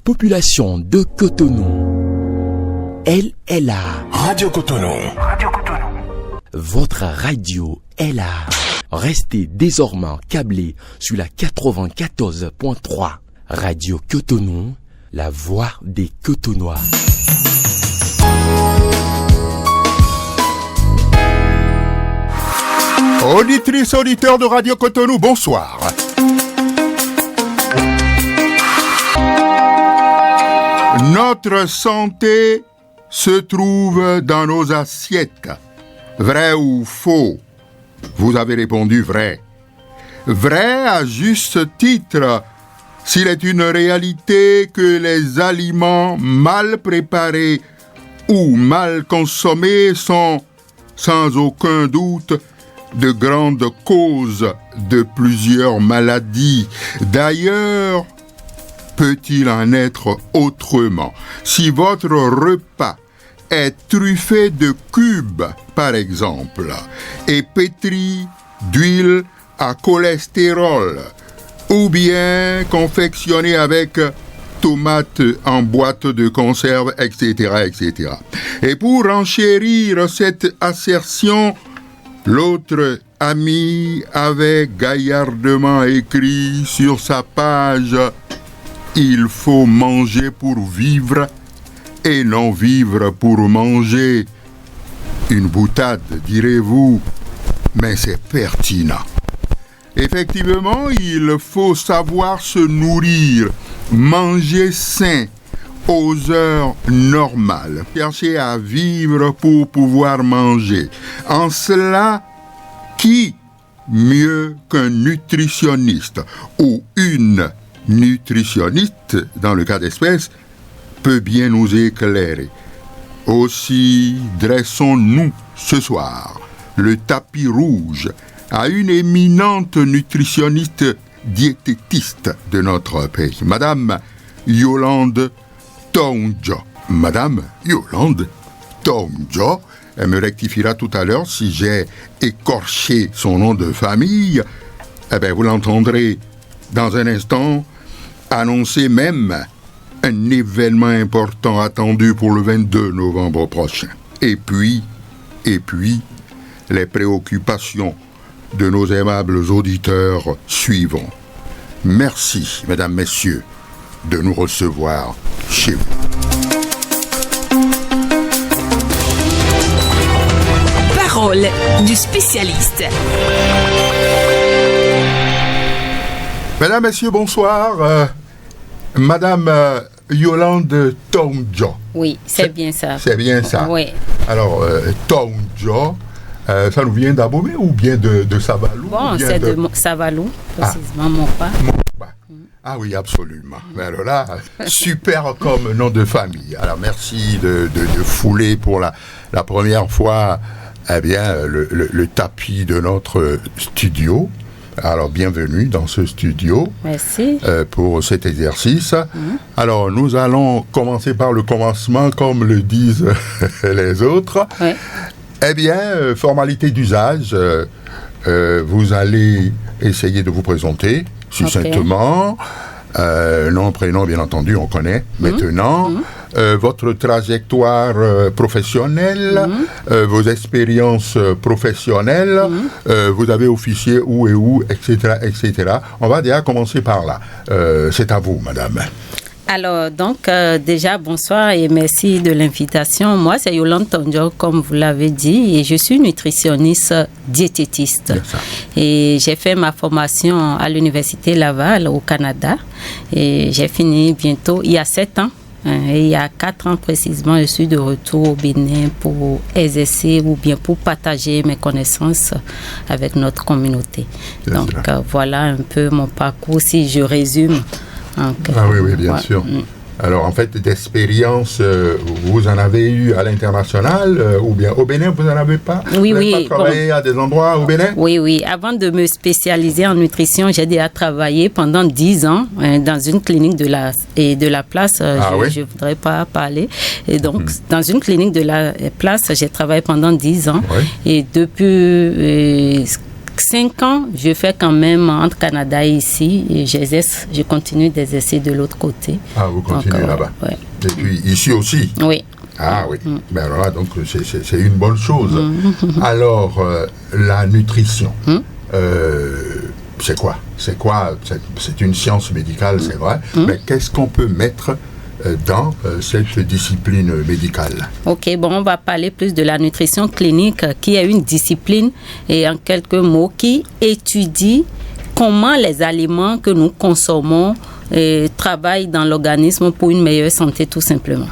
population de Cotonou, elle est là. Radio Cotonou. Votre radio est là. Restez désormais câblés sur la 94.3. Radio Cotonou, la voix des Cotonois. Auditrices, auditeurs de Radio Cotonou, bonsoir. Notre santé se trouve dans nos assiettes. Vrai ou faux? Vous avez répondu vrai. Vrai à juste titre, s'il est une réalité que les aliments mal préparés ou mal consommés sont, sans aucun doute, de grandes causes de plusieurs maladies. D'ailleurs, peut-il en être autrement? Si votre repas est truffé de cubes, par exemple, et pétri d'huile à cholestérol, ou bien confectionné avec tomates en boîte de conserve, etc., etc. Et pour enchérir cette assertion, l'autre ami avait gaillardement écrit sur sa page « Il faut manger pour vivre et non vivre pour manger ». Une boutade, direz-vous, mais c'est pertinent. Effectivement, il faut savoir se nourrir, manger sain aux heures normales, chercher à vivre pour pouvoir manger. En cela, qui mieux qu'un nutritionniste ou une nutritionniste, dans le cas d'espèce, peut bien nous éclairer. Aussi, dressons-nous ce soir le tapis rouge à une éminente nutritionniste diététiste de notre pays, Madame Yolande Tongjo. Madame Yolande Tongjo, elle me rectifiera tout à l'heure si j'ai écorché son nom de famille. Eh bien, vous l'entendrez dans un instant annoncer même un événement important attendu pour le 22 novembre prochain. Et puis, les préoccupations de nos aimables auditeurs suivront. Merci, mesdames, messieurs, de nous recevoir chez vous. Parole du spécialiste. Mesdames, messieurs, bonsoir. Madame Yolande Tongjo. Oui, c'est bien ça. C'est bien ça. Oui. Alors, Tongjo, ça nous vient d'Abomey ou bien de Savalou? Bon, c'est de Savalou, précisément, Mopa. Ah oui, absolument. Mais alors là, super comme nom de famille. Alors, merci de fouler pour la première fois le tapis de notre studio. Alors, bienvenue dans ce studio. Merci. Pour cet exercice. Alors, nous allons commencer par le commencement, comme le disent les autres. Oui. Eh bien, formalité d'usage, vous allez essayer de vous présenter succinctement. Nom, prénom, bien entendu, on connaît maintenant. Votre trajectoire professionnelle, vos expériences professionnelles, vous avez officié où et où, etc., etc. On va déjà commencer par là. C'est à vous, madame. Alors, donc, déjà, bonsoir et merci de l'invitation. Moi, c'est Yolande Tongjo, comme vous l'avez dit, et je suis nutritionniste diététiste. Et j'ai fait ma formation à l'Université Laval, au Canada. Et j'ai fini bientôt, il y a 7 ans. Et il y a 4 ans précisément, je suis de retour au Bénin pour exercer ou bien pour partager mes connaissances avec notre communauté. Donc, voilà un peu mon parcours, si je résume. Oui, bien sûr. Alors, en fait, d'expérience, vous en avez eu à l'international ou bien au Bénin, vous n'en avez pas? Oui, vous n'avez pas travaillé à des endroits au Bénin? Oui. Avant de me spécialiser en nutrition, j'ai déjà travaillé pendant 10 ans dans une clinique de la place. Je ne voudrais pas parler. Et donc, dans une clinique de la place, j'ai travaillé pendant 10 ans. Et depuis 5 ans, je fais quand même entre Canada et ici. Et je continue d'exercer de l'autre côté. Ah, vous continuez là-bas. Ouais. Et puis ici aussi. Oui. Ah oui. Ben alors là, donc c'est une bonne chose. Alors, la nutrition, c'est quoi? C'est une science médicale, c'est vrai. Mais qu'est-ce qu'on peut mettre dans cette discipline médicale? Ok, bon, on va parler plus de la nutrition clinique, qui est une discipline, et en quelques mots, qui étudie comment les aliments que nous consommons travaillent dans l'organisme pour une meilleure santé, tout simplement.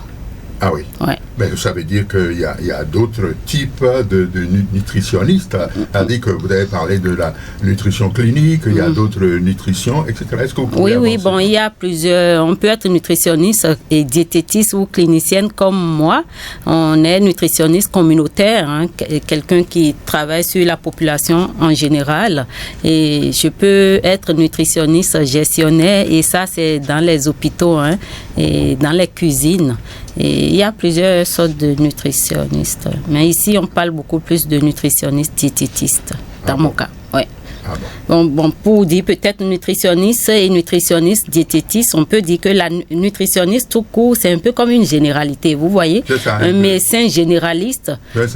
Ah oui. Ouais. Mais ça veut dire qu'il y a d'autres types de nutritionnistes. C'est-à-dire que vous avez parlé de la nutrition clinique, il y a d'autres nutritions, etc. Est-ce que vous pouvez Oui, bon, il y a plusieurs. On peut être nutritionniste et diététiste ou clinicienne comme moi. On est nutritionniste communautaire, hein, quelqu'un qui travaille sur la population en général. Et je peux être nutritionniste gestionnaire, et ça, c'est dans les hôpitaux, hein, et dans les cuisines. Et il y a plusieurs sortes de nutritionnistes. Mais ici, on parle beaucoup plus de nutritionnistes diététistes, dans mon cas. Ouais. Ah bon. Pour dire peut-être nutritionniste et nutritionniste diététiste, on peut dire que la nutritionniste tout court, c'est un peu comme une généralité. Vous voyez, un médecin généraliste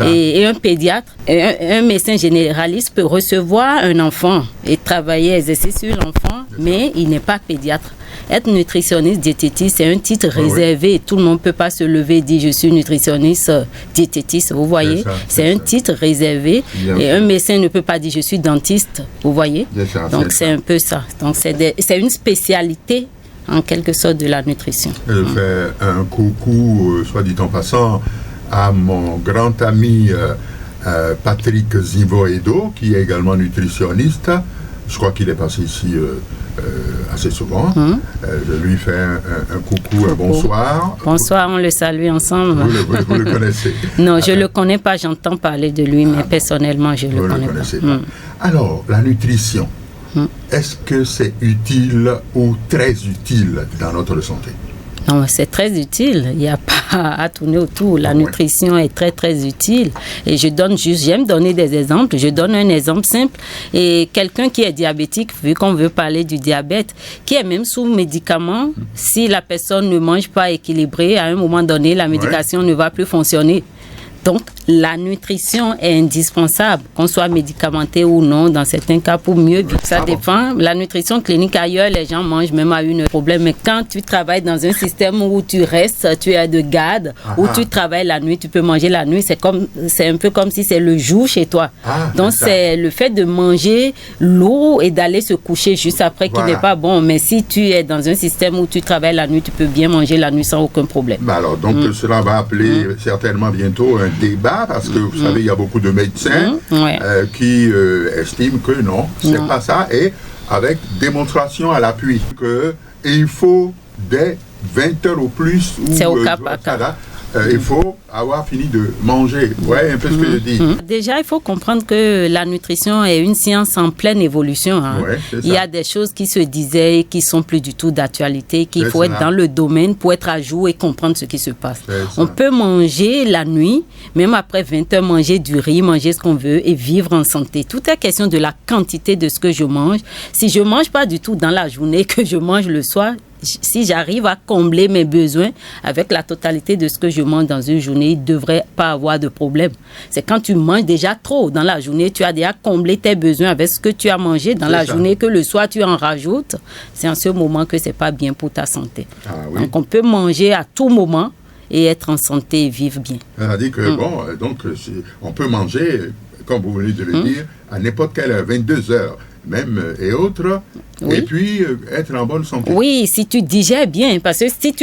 et un pédiatre. Un médecin généraliste peut recevoir un enfant et travailler, exercer sur l'enfant, mais il n'est pas pédiatre. Être nutritionniste diététiste, c'est un titre réservé. Oui. Tout le monde ne peut pas se lever et dire je suis nutritionniste diététiste. Vous voyez, c'est un titre réservé. Et un médecin ne peut pas dire je suis dentiste. Vous voyez. Donc c'est un peu ça. Donc c'est une spécialité en quelque sorte de la nutrition. Je fais un coucou, soit dit en passant, à mon grand ami Patrick Zivoedo, qui est également nutritionniste. Je crois qu'il est passé ici assez souvent. Je lui fais un coucou, un bonsoir. Bonsoir, on le salue ensemble. Vous le connaissez? Non, je ne le connais pas, j'entends parler de lui, mais personnellement, je ne le connais pas. Alors, la nutrition, est-ce que c'est utile ou très utile dans notre santé? Non, c'est très utile. Il n'y a pas à tourner autour. La nutrition est très, très utile. Et j'aime donner des exemples. Je donne un exemple simple. Et quelqu'un qui est diabétique, vu qu'on veut parler du diabète, qui est même sous médicament, si la personne ne mange pas équilibré, à un moment donné, la médication ne va plus fonctionner. Donc, la nutrition est indispensable, qu'on soit médicamenté ou non, dans certains cas, pour mieux vivre. Ça dépend. La nutrition clinique, ailleurs, les gens mangent même à un problème. Mais quand tu travailles dans un système où tu restes, tu es de garde, où tu travailles la nuit, tu peux manger la nuit, c'est un peu comme si c'est le jour chez toi. Donc, c'est le fait de manger lourd et d'aller se coucher juste après qui n'est pas bon. Mais si tu es dans un système où tu travailles la nuit, tu peux bien manger la nuit sans aucun problème. Alors, donc, cela va appeler certainement bientôt un débat, parce que vous savez, il y a beaucoup de médecins qui estiment que non, c'est pas ça, et avec démonstration à l'appui qu'il faut des 20 heures au plus, c'est au cas par cas. Il faut avoir fini de manger. Vous voyez un peu ce que je dis. Déjà, il faut comprendre que la nutrition est une science en pleine évolution. Hein. Il y a des choses qui se disaient et qui sont plus du tout d'actualité, qu'il faut être dans le domaine pour être à jour et comprendre ce qui se passe. On peut manger la nuit, même après 20 heures, manger du riz, manger ce qu'on veut et vivre en santé. Tout est question de la quantité de ce que je mange. Si je ne mange pas du tout dans la journée, que je mange le soir, si j'arrive à combler mes besoins avec la totalité de ce que je mange dans une journée, il ne devrait pas avoir de problème. C'est quand tu manges déjà trop dans la journée, tu as déjà comblé tes besoins avec ce que tu as mangé dans la journée, que le soir tu en rajoutes. C'est en ce moment que ce n'est pas bien pour ta santé. Donc on peut manger à tout moment et être en santé et vivre bien. C'est-à-dire que on peut manger, comme vous venez de le dire, à n'importe quelle heure, 22 heures. Même et autres, et puis être en bonne santé. Oui, si tu digères bien, parce que si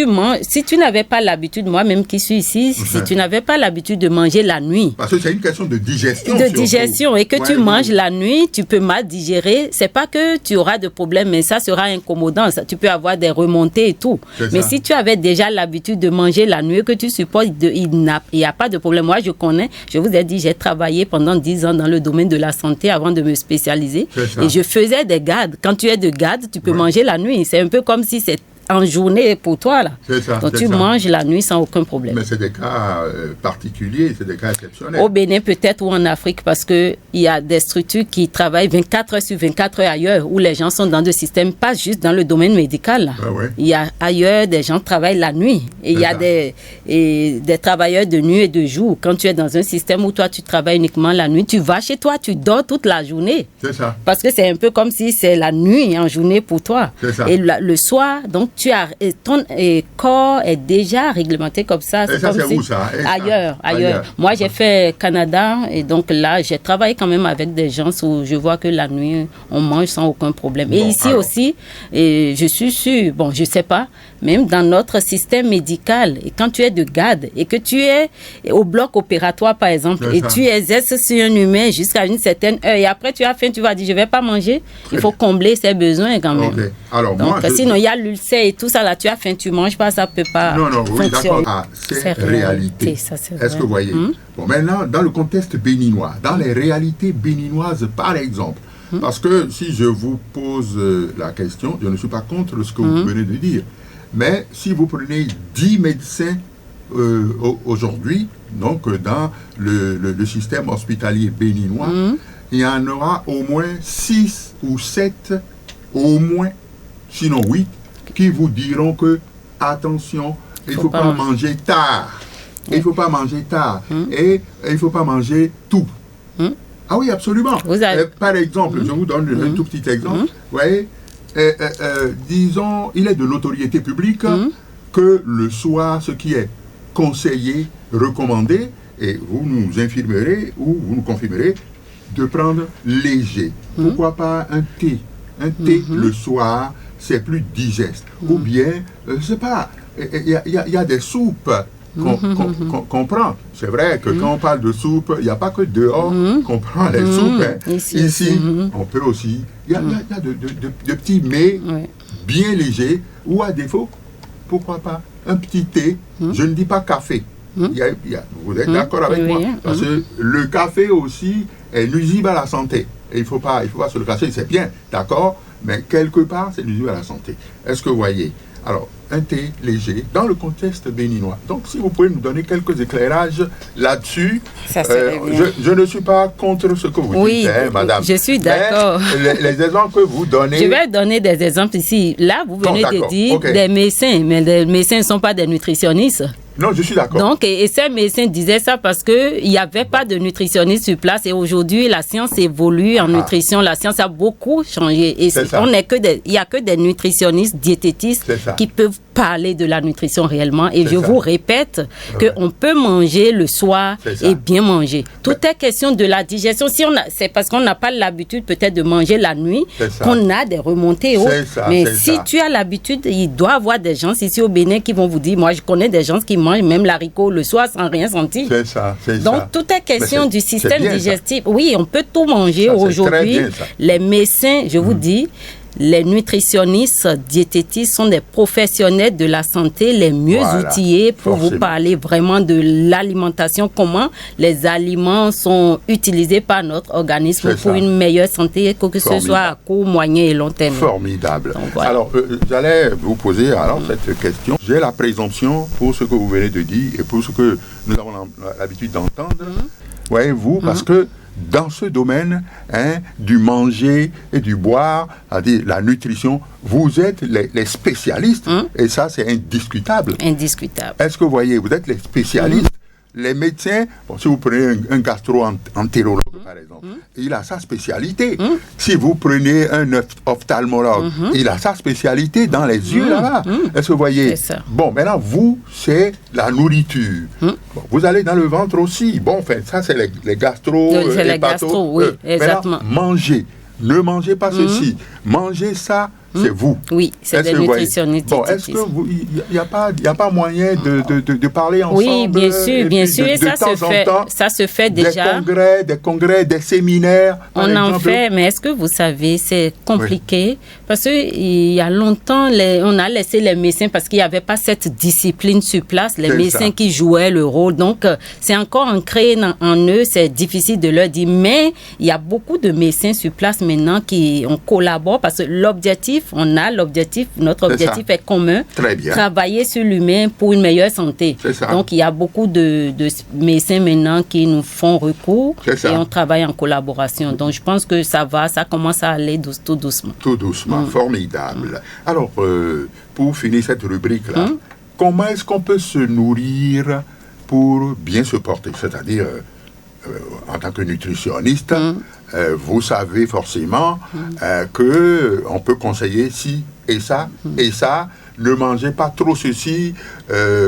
tu n'avais pas l'habitude, moi-même qui suis ici, si tu n'avais pas l'habitude de manger la nuit. Parce que c'est une question de digestion. De digestion, et que tu manges la nuit, tu peux mal digérer. C'est pas que tu auras de problème, mais ça sera incommodant. Tu peux avoir des remontées et tout. Mais si tu avais déjà l'habitude de manger la nuit, que tu supportes, il n'y a pas de problème. Moi, je vous ai dit, j'ai travaillé pendant 10 ans dans le domaine de la santé avant de me spécialiser. Et je faisais des gardes. Quand tu es de garde, tu peux manger la nuit. C'est un peu comme si en journée pour toi, là. C'est ça. Donc, c'est tu ça. manges la nuit sans aucun problème. Mais c'est des cas particuliers, c'est des cas exceptionnels. Au Bénin, peut-être, ou en Afrique, parce qu'il y a des structures qui travaillent 24 heures sur 24 heures ailleurs, où les gens sont dans des systèmes, pas juste dans le domaine médical. Ah ouais. Il y a ailleurs, des gens travaillent la nuit. Et il y a des travailleurs de nuit et de jour. Quand tu es dans un système où toi, tu travailles uniquement la nuit, tu vas chez toi, tu dors toute la journée. C'est ça. Parce que c'est un peu comme si c'est la nuit en journée pour toi. C'est ça. Et le soir, donc, ton corps est déjà réglementé comme ça. Et ça, comme c'est où, ça? Et ça? Ailleurs. Moi, j'ai fait Canada et donc là, j'ai travaillé quand même avec des gens où je vois que la nuit, on mange sans aucun problème. Et ici aussi, et je suis sûre, bon, je sais pas, même dans notre système médical, et quand tu es de garde et que tu es au bloc opératoire, par exemple, et tu exerces sur un humain jusqu'à une certaine heure, et après tu as faim, tu vas dire, je vais pas manger, il faut combler ses besoins quand même. Okay. Alors, donc, moi, sinon, il y a l'ulcère et tout ça, là, tu as faim, tu manges pas, ça peut pas oui, fonctionner. d'accord. C'est réalité. Ça, c'est Est-ce que vous voyez? Bon, maintenant, dans le contexte béninois, dans les réalités béninoises, par exemple, parce que si je vous pose la question, je ne suis pas contre ce que vous venez de dire, mais si vous prenez 10 médecins aujourd'hui, donc dans le système hospitalier béninois, il y en aura au moins 6 ou 7, au moins, sinon 8, qui vous diront que, attention, il ne faut pas manger tard. Il ne faut pas manger tard. Et il ne faut pas manger tout. Ah oui, absolument. Par exemple, je vous donne un tout petit exemple. Vous voyez, disons, il est de notoriété publique que le soir, ce qui est conseillé, recommandé, et vous nous infirmerez ou vous nous confirmerez, de prendre léger. Pourquoi pas un thé? Un thé le soir, c'est plus digeste. Ou bien, je ne sais pas, il y a des soupes qu'on prend. C'est vrai que quand on parle de soupe, il n'y a pas que dehors qu'on prend les soupes. Hein. Ici, on peut aussi. Il y a de petits mets bien légers, ou à défaut, pourquoi pas un petit thé. Je ne dis pas café. Vous êtes d'accord avec moi? Parce que le café aussi est nuisible à la santé. Et il ne faut pas se le cacher, c'est bien, d'accord? Mais quelque part, c'est nuisible à la santé. Est-ce que vous voyez? Alors, un thé léger dans le contexte béninois. Donc, si vous pouvez nous donner quelques éclairages là-dessus, je ne suis pas contre ce que vous dites, hein, madame. Je suis d'accord. Les exemples que vous donnez... Je vais donner des exemples ici. Là, vous venez de dire des médecins, mais les médecins ne sont pas des nutritionnistes. Non, je suis d'accord. Donc, et ces médecins disaient ça parce qu'il n'y avait pas de nutritionniste sur place. Et aujourd'hui, la science évolue en nutrition. La science a beaucoup changé. Et il n'y a que des nutritionnistes, diététistes qui peuvent parler de la nutrition réellement. Et je vous répète qu'on peut manger le soir et bien manger. Tout est question de la digestion. C'est parce qu'on n'a pas l'habitude peut-être de manger la nuit qu'on a des remontées hautes. Mais si tu as l'habitude, il doit y avoir des gens ici au Bénin qui vont vous dire, moi je connais des gens qui mangent même l'haricot le soir sans rien sentir. C'est ça. Donc tout est question du système digestif. Oui, on peut tout manger aujourd'hui. Les médecins, je vous dis, les nutritionnistes, diététistes sont des professionnels de la santé les mieux outillés pour vous parler vraiment de l'alimentation, comment les aliments sont utilisés par notre organisme pour une meilleure santé, que ce soit à court, moyen et long terme. Formidable. Donc, voilà. Alors, j'allais vous poser cette question. J'ai la présomption pour ce que vous venez de dire et pour ce que nous avons l'habitude d'entendre. Voyez-vous, parce que dans ce domaine du manger et du boire, c'est-à-dire la nutrition, vous êtes les spécialistes et ça c'est indiscutable. Indiscutable. Est-ce que vous voyez, vous êtes les spécialistes, les médecins, si vous prenez un gastro-entérologue par exemple, il a sa spécialité. Si vous prenez un ophtalmologue, il a sa spécialité dans les yeux là-bas. Est-ce que vous voyez? C'est ça. Bon, maintenant vous, c'est la nourriture. Bon, vous allez dans le ventre aussi. Bon, enfin, ça c'est les gastro, c'est les gastro, oui, exactement. Mangez. Ne mangez pas ceci. Mangez ça. C'est vous. Oui, c'est des nutritionnistes. Bon, est-ce que il n'y a pas moyen de parler ensemble? Oui, bien sûr. Et ça se fait déjà. Des congrès, des séminaires. On en fait, mais est-ce que vous savez, c'est compliqué parce qu'il y a longtemps, on a laissé les médecins parce qu'il n'y avait pas cette discipline sur place, les médecins qui jouaient le rôle. Donc, c'est encore ancré en eux, c'est difficile de leur dire. Mais il y a beaucoup de médecins sur place maintenant on collabore parce que l'objectif, On a l'objectif, notre objectif est commun. Très bien. Travailler sur l'humain pour une meilleure santé. C'est ça. Donc, il y a beaucoup de médecins maintenant qui nous font recours et on travaille en collaboration. Donc, je pense que ça commence à aller tout doucement. Tout doucement, formidable. Alors, pour finir cette rubrique-là, comment est-ce qu'on peut se nourrir pour bien se porter? C'est-à-dire, en tant que nutritionniste, vous savez forcément qu'on peut conseiller ci et ça, et ça. Ne mangez pas trop ceci,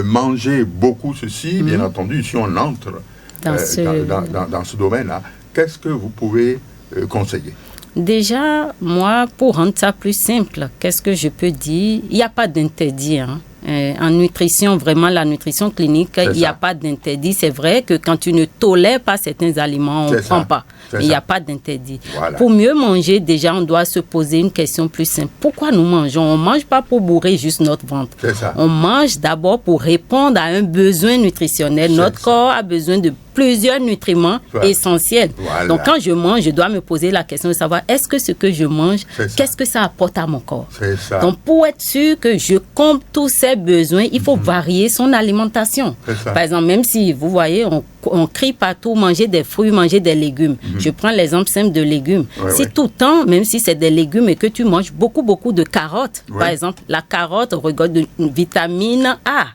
mangez beaucoup ceci. Bien entendu, si on entre dans ce domaine-là, qu'est-ce que vous pouvez conseiller? Déjà, moi, pour rendre ça plus simple, qu'est-ce que je peux dire? Il n'y a pas d'interdit. En nutrition, vraiment, la nutrition clinique, il n'y a pas d'interdit. C'est vrai que quand tu ne tolères pas certains aliments, on ne prend pas. Il n'y a pas d'interdit. Voilà. Pour mieux manger, déjà, on doit se poser une question plus simple. Pourquoi nous mangeons? On ne mange pas pour bourrer juste notre ventre. On mange d'abord pour répondre à un besoin nutritionnel. Notre corps a besoin de plusieurs nutriments essentiels. Voilà. Donc, quand je mange, je dois me poser la question de savoir est-ce que ce que je mange, qu'est-ce que ça apporte à mon corps? Donc, pour être sûr que je comble tous ces besoins, il faut varier son alimentation. Par exemple, même si, vous voyez, on crie partout, manger des fruits, manger des légumes. Je prends l'exemple simple de légumes. Si tout le temps, même si c'est des légumes et que tu manges beaucoup de carottes, par exemple, la carotte regorge de vitamine A.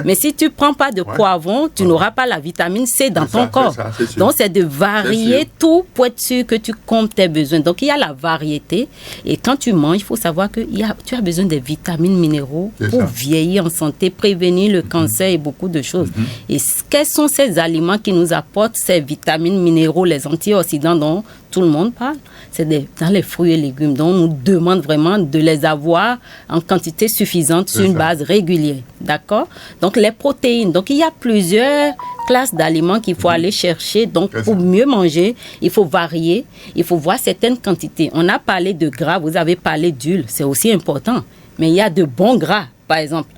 Mais si tu ne prends pas de poivron, tu n'auras pas la vitamine C dans ton corps. Donc, c'est de varier tout pour être sûr que tu combles tes besoins. Donc, il y a la variété. Et quand tu manges, il faut savoir que tu as besoin des vitamines, minéraux pour vieillir en santé, prévenir le cancer et beaucoup de choses. Et quels sont ces aliments qui nous apportent ces vitamines, minéraux, les antioxydants dont tout le monde parle? C'est dans les fruits et légumes. Donc, on nous demande vraiment de les avoir en quantité suffisante sur une base régulière. D'accord? Donc, les protéines. Donc, il y a plusieurs classes d'aliments qu'il faut aller chercher. Donc, pour mieux manger, il faut varier. Il faut voir certaines quantités. On a parlé de gras, vous avez parlé d'huile. C'est aussi important. Mais il y a de bons gras, par exemple,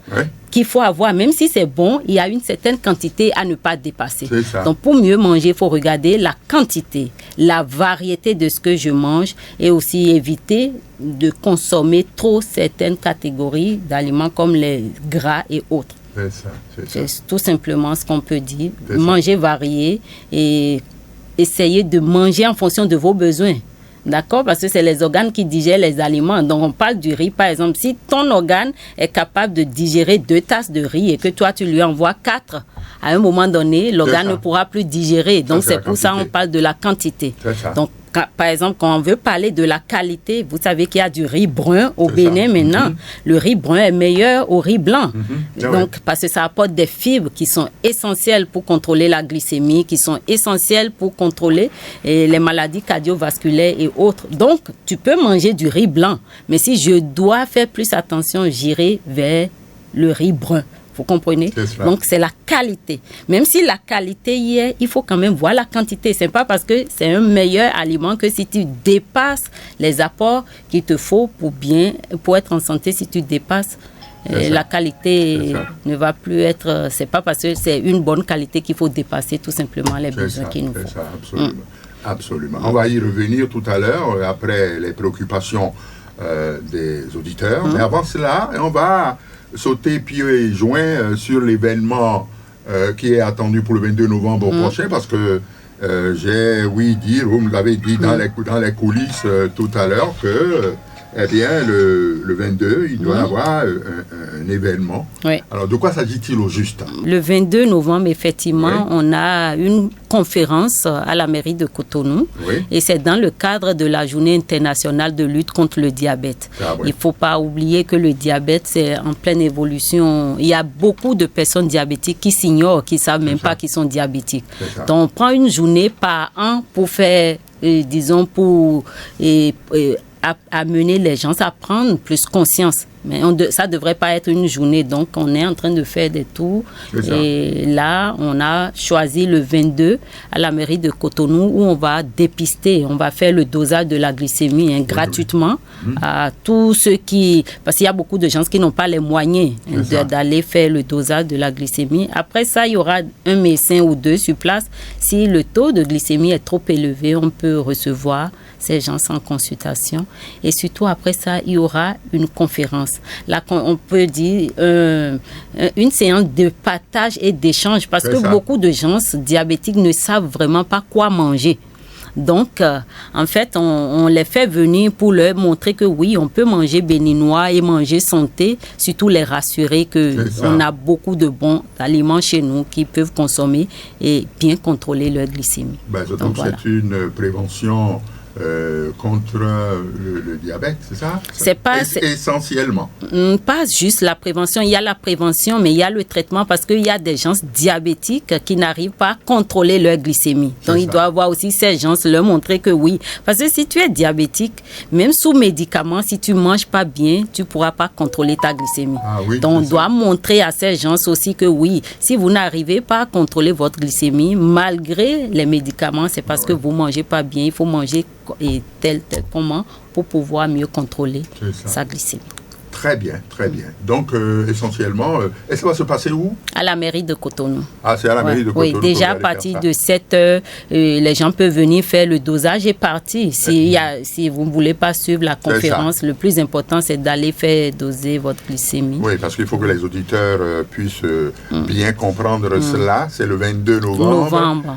qu'il faut avoir. Même si c'est bon, il y a une certaine quantité à ne pas dépasser. Donc, pour mieux manger, il faut regarder la quantité, la variété de ce que je mange et aussi éviter de consommer trop certaines catégories d'aliments comme les gras et autres. C'est tout simplement ce qu'on peut dire. Manger varié et essayer de manger en fonction de vos besoins. D'accord? Parce que c'est les organes qui digèrent les aliments. Donc, on parle du riz, par exemple. Si ton organe est capable de digérer 2 tasses de riz et que toi, tu lui envoies 4, à un moment donné, l'organe ne pourra plus digérer. Donc, c'est pour ça qu'on parle de la quantité. Donc, par exemple, quand on veut parler de la qualité, vous savez qu'il y a du riz brun au Bénin maintenant. Le riz brun est meilleur au riz blanc. Donc, parce que ça apporte des fibres qui sont essentielles pour contrôler la glycémie, qui sont essentielles pour contrôler les maladies cardiovasculaires et autres. Donc, tu peux manger du riz blanc. Mais si je dois faire plus attention, j'irai vers le riz brun. Vous comprenez? Donc, c'est la qualité. Même si la qualité y est, il faut quand même voir la quantité. Ce n'est pas parce que c'est un meilleur aliment que si tu dépasses les apports qu'il te faut pour être en santé, si tu dépasses, la qualité ne va plus être... C'est pas parce que c'est une bonne qualité qu'il faut dépasser tout simplement les besoins qu'il nous faut. Absolument. Absolument. On va y revenir tout à l'heure, après les préoccupations des auditeurs. Mais avant cela, on va sauter pieds et joints sur l'événement qui est attendu pour le 22 novembre prochain, parce que vous me l'avez dit dans les coulisses tout à l'heure que eh bien, le 22, il doit y avoir un événement. Alors, de quoi s'agit-il au juste? Le 22 novembre, effectivement, on a une conférence à la mairie de Cotonou. Et c'est dans le cadre de la journée internationale de lutte contre le diabète. Il ne faut pas oublier que le diabète, c'est en pleine évolution. Il y a beaucoup de personnes diabétiques qui s'ignorent, qui ne savent même pas qu'ils sont diabétiques. Donc, on prend une journée par an pour faire, pour amener les gens à prendre plus conscience. Mais ça ne devrait pas être une journée. Donc, on est en train de faire des tours. Et là, on a choisi le 22 à la mairie de Cotonou où on va dépister. On va faire le dosage de la glycémie gratuitement à tous ceux qui... Parce qu'il y a beaucoup de gens qui n'ont pas les moyens d'aller faire le dosage de la glycémie. Après ça, il y aura un médecin ou deux sur place. Si le taux de glycémie est trop élevé, on peut recevoir ces gens en consultation. Et surtout, après ça, il y aura une conférence. Là, on peut dire une séance de partage et d'échange parce que beaucoup de gens diabétiques ne savent vraiment pas quoi manger. Donc, en fait, on les fait venir pour leur montrer que oui, on peut manger béninois et manger santé, surtout les rassurer qu'on a beaucoup de bons aliments chez nous qu'ils peuvent consommer et bien contrôler leur glycémie. Donc voilà. C'est une prévention contre le diabète, c'est ça? C'est pas essentiellement. Pas juste la prévention. Il y a la prévention, mais il y a le traitement parce qu'il y a des gens diabétiques qui n'arrivent pas à contrôler leur glycémie. Donc, il doit avoir aussi ces gens leur montrer que oui. Parce que si tu es diabétique, même sous médicaments, si tu manges pas bien, tu pourras pas contrôler ta glycémie. Donc, on doit montrer à ces gens aussi que oui, si vous n'arrivez pas à contrôler votre glycémie, malgré les médicaments, c'est parce que vous mangez pas bien. Il faut manger et tel comment pour pouvoir mieux contrôler sa glycémie. Très bien, très bien. Donc, essentiellement, et ça va se passer où? À la mairie de Cotonou. Ah, c'est à la mairie de Cotonou. Oui, déjà à partir de 7 heures, les gens peuvent venir faire le dosage et partir. Si vous ne voulez pas suivre la conférence, le plus important, c'est d'aller faire doser votre glycémie. Oui, parce qu'il faut que les auditeurs puissent bien comprendre cela. C'est le 22 novembre.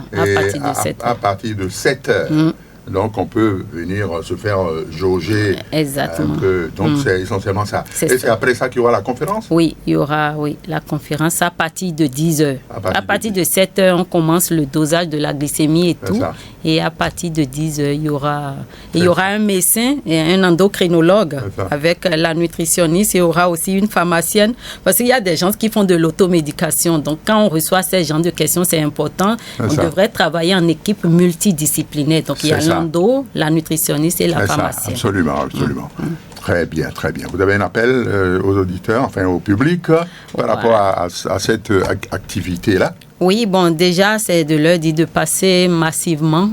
À partir de 7 heures. Donc, on peut venir se faire jauger un peu. Donc, c'est essentiellement ça. C'est après ça qu'il y aura la conférence? Oui, il y aura la conférence à partir de 10 heures. À partir de 7 heures, on commence le dosage de la glycémie et tout. Et à partir de 10 heures, il y aura un médecin et un endocrinologue avec la nutritionniste. Il y aura aussi une pharmacienne. Parce qu'il y a des gens qui font de l'automédication. Donc, quand on reçoit ces genres de questions, c'est important. On devrait travailler en équipe multidisciplinaire. Donc, il y a la nutritionniste et la pharmacienne. Absolument, absolument. Très bien, très bien. Vous avez un appel aux auditeurs, enfin au public, par rapport à cette activité-là? Oui, bon, déjà, c'est de leur dire de passer massivement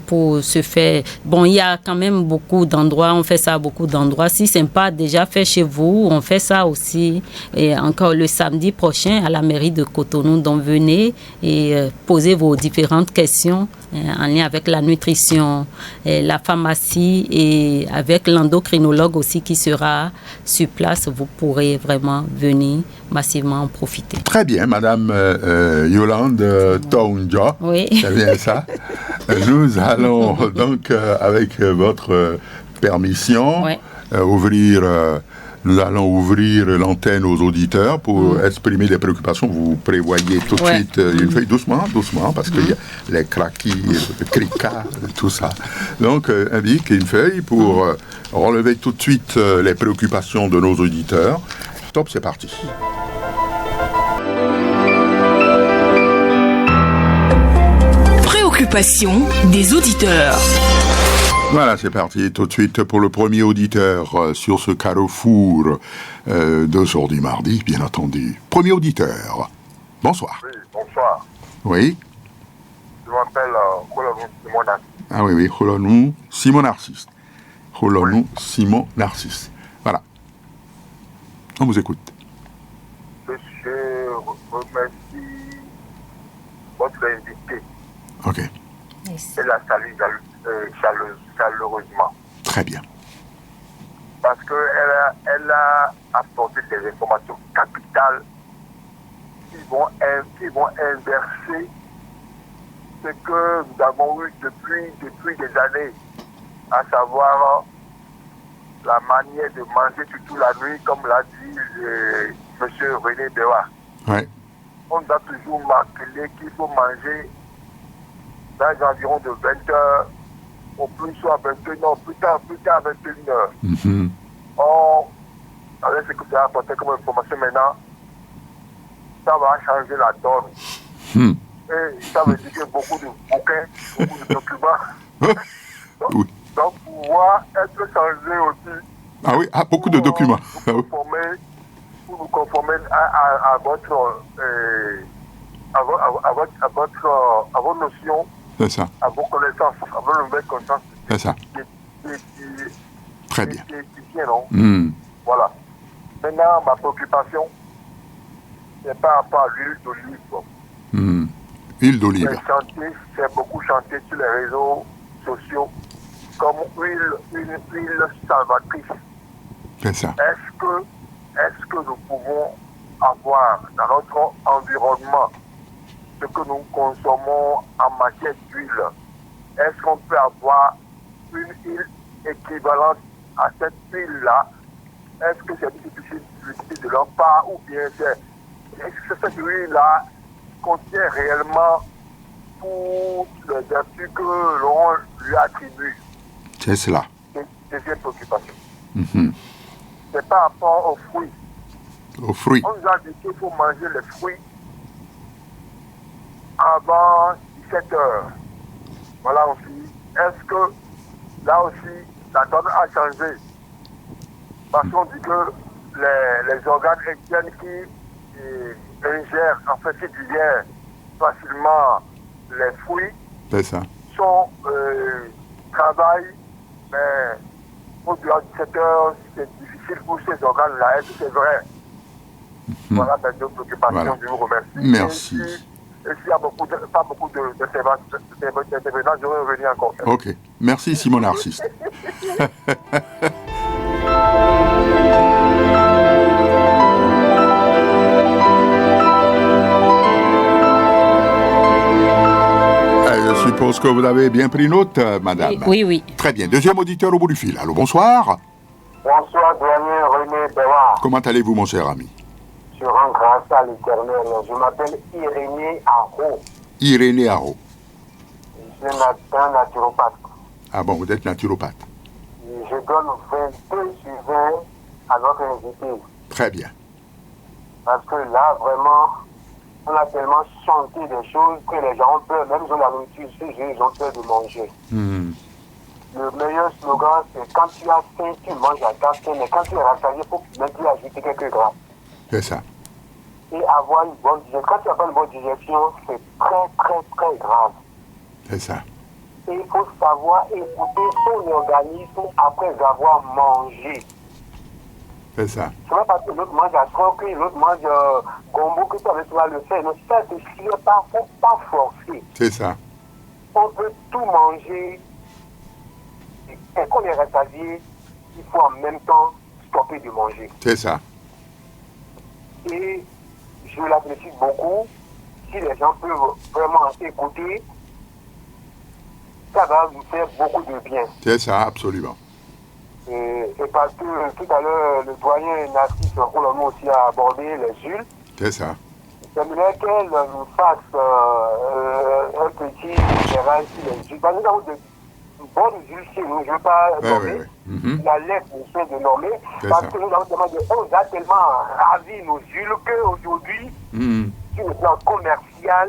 pour se faire... Bon, il y a quand même beaucoup d'endroits, on fait ça à beaucoup d'endroits. Si ce n'est pas déjà fait chez vous, on fait ça aussi. Et encore le samedi prochain à la mairie de Cotonou. Donc, venez et posez vos différentes questions en lien avec la nutrition, la pharmacie et avec l'endocrinologue aussi qui sera sur place. Vous pourrez vraiment venir massivement en profiter. Très bien, Madame Yolande Tounja. Oui. C'est bien ça. Nous allons donc, avec votre permission, nous allons ouvrir l'antenne aux auditeurs pour exprimer les préoccupations. Vous prévoyez tout de suite une feuille, doucement, parce qu'il y a les craquis, le cricat, tout ça. Donc, indique une feuille pour relever tout de suite les préoccupations de nos auditeurs. Top, c'est parti. Préoccupations des auditeurs. Voilà, c'est parti tout de suite pour le premier auditeur sur ce carrefour d'aujourd'hui mardi, bien entendu. Premier auditeur. Bonsoir. Oui, bonsoir. Oui. Je m'appelle Kholonou Simon Narcisse. Ah oui, Kholonou Simon Narcisse. Kholonou Simon Narcisse. Voilà. On vous écoute. Je remercie votre invité. Ok. Et la salue chaleureusement. Très bien. Parce qu'elle a apporté des informations capitales qui vont inverser ce que nous avons eu depuis des années, à savoir la manière de manger surtout la nuit, comme l'a dit M. René Béwa. Ouais. On nous a toujours martelé qu'il faut manger dans les environs de 20 heures, au plus soit 21 heures, plus tard à 21 heures. Mm-hmm. Or, avec ce que tu as apporté comme information maintenant, ça va changer la donne. Et ça veut dire que beaucoup de bouquins, beaucoup de documents, donc pouvoir être changés aussi. Ah oui, beaucoup de documents. Pour nous conformer à vos notions. C'est ça. À vos connaissances, à vos nouvelles connaissances. C'est ça. Très bien. Qui vient, non? Voilà. Maintenant, ma préoccupation, c'est par rapport à l'huile d'olive. Huile d'olive. C'est beaucoup chanté sur les réseaux sociaux. comme une huile salvatrice. C'est ça. Est-ce que nous pouvons avoir dans notre environnement ce que nous consommons en matière d'huile? Est-ce qu'on peut avoir une huile équivalente à cette huile-là? Est-ce que c'est difficile de leur part ou bien est-ce que cette huile-là contient réellement toutes les vertus que l'on lui attribue? C'est cela. Deuxième préoccupation. Mm-hmm. C'est par rapport aux fruits. Aux fruits. On nous a dit qu'il faut manger les fruits avant 17 heures. Voilà aussi. Est-ce que là aussi la donne a changé? Parce qu'on dit que les organes étiennent qui ingèrent, en fait, qui digèrent facilement les fruits, C'est ça. travaillent, mais au-delà de 17 heures, c'est difficile pour ces organes-là. Est-ce que c'est vrai? Voilà mes deux préoccupations. Voilà. Je vous remercie. Merci. Et s'il n'y a pas beaucoup d'intervenants, je vais revenir encore. Ok. Merci, Simon Narcisse. Je suppose que vous avez bien pris note, madame. Oui. Très bien. Deuxième auditeur au bout du fil. Allô, bonsoir. Bonsoir, doyen René Béard. Comment allez-vous, mon cher ami? Je rends grâce à l'Éternel. Je m'appelle Irénée Aro. Irénée Aro. Je suis un naturopathe. Ah bon, vous êtes naturopathe. Je donne 22 sur 20 à notre invité. Très bien. Parce que là, vraiment, on a tellement chanté des choses que les gens ont peur, même sur la nourriture, ils ont peur de manger. Mm. Le meilleur slogan, c'est quand tu as faim, tu manges à ta faim, mais quand tu es rassasié, il faut même plus ajouter quelques grammes. C'est ça. Et avoir une bonne digestion. Quand tu n'as pas une bonne digestion, c'est très, très, très grave. C'est ça. Et il faut savoir écouter son organisme après avoir mangé. C'est ça. C'est pas parce que l'autre mange à croque, l'autre mange gombo, que tu vas le faire. Non, ça, c'est il ne faut pas forcer. C'est ça. On peut tout manger. Et quand on est rassasié, il faut en même temps stopper de manger. C'est ça. Et je l'apprécie beaucoup. Si les gens peuvent vraiment écouter, ça va nous faire beaucoup de bien. C'est ça, absolument. Et parce que tout à l'heure, le doyen Narcisse Roulomou aussi a abordé les huiles. C'est ça. J'aimerais qu'elle nous fasse un petit éclairage sur les huiles. Parce que nous avons de bonnes huiles chez nous, je ne veux pas nommer. Mhm. La lettre nous fait de nommer. C'est Parce ça. que nous avons demandé, on a tellement ravi nos huiles qu'aujourd'hui, sur le plan commercial,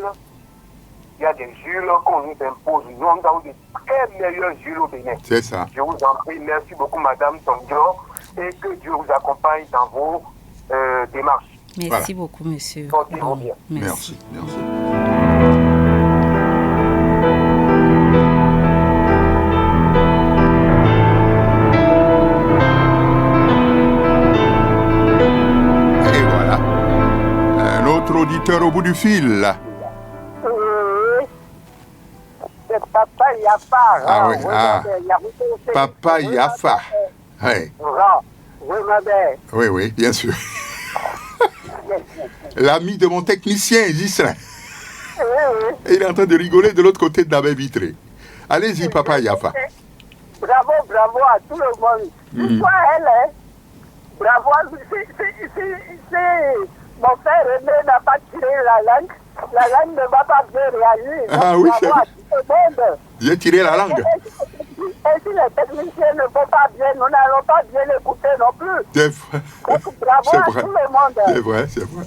il y a des huiles qu'on nous impose. Nous avons des très meilleures huiles au Bénin. C'est ça. Je vous en prie, merci beaucoup, Madame Tongjo, et que Dieu vous accompagne dans vos démarches. Merci beaucoup, monsieur. Portez-vous bien. Merci. Merci. Et voilà. Un autre auditeur au bout du fil. C'est Papa Yafa. Ah oui, Papa Yafa. Oui. Oui, bien sûr. L'ami de mon technicien, Gislain. Il est en train de rigoler de l'autre côté de la baie vitrée. Allez-y, Papa Yafa. Bravo à tout le monde. Pourquoi elle est? Bravo, c'est mon frère René n'a pas tiré la langue. La langue ne va pas bien réagir. Ah oui, c'est vrai. Tout le monde. J'ai tiré la langue. Et si les techniciens ne vont pas bien, nous n'allons pas bien l'écouter non plus. C'est vrai. Donc, bravo à tout le monde. C'est vrai, c'est vrai.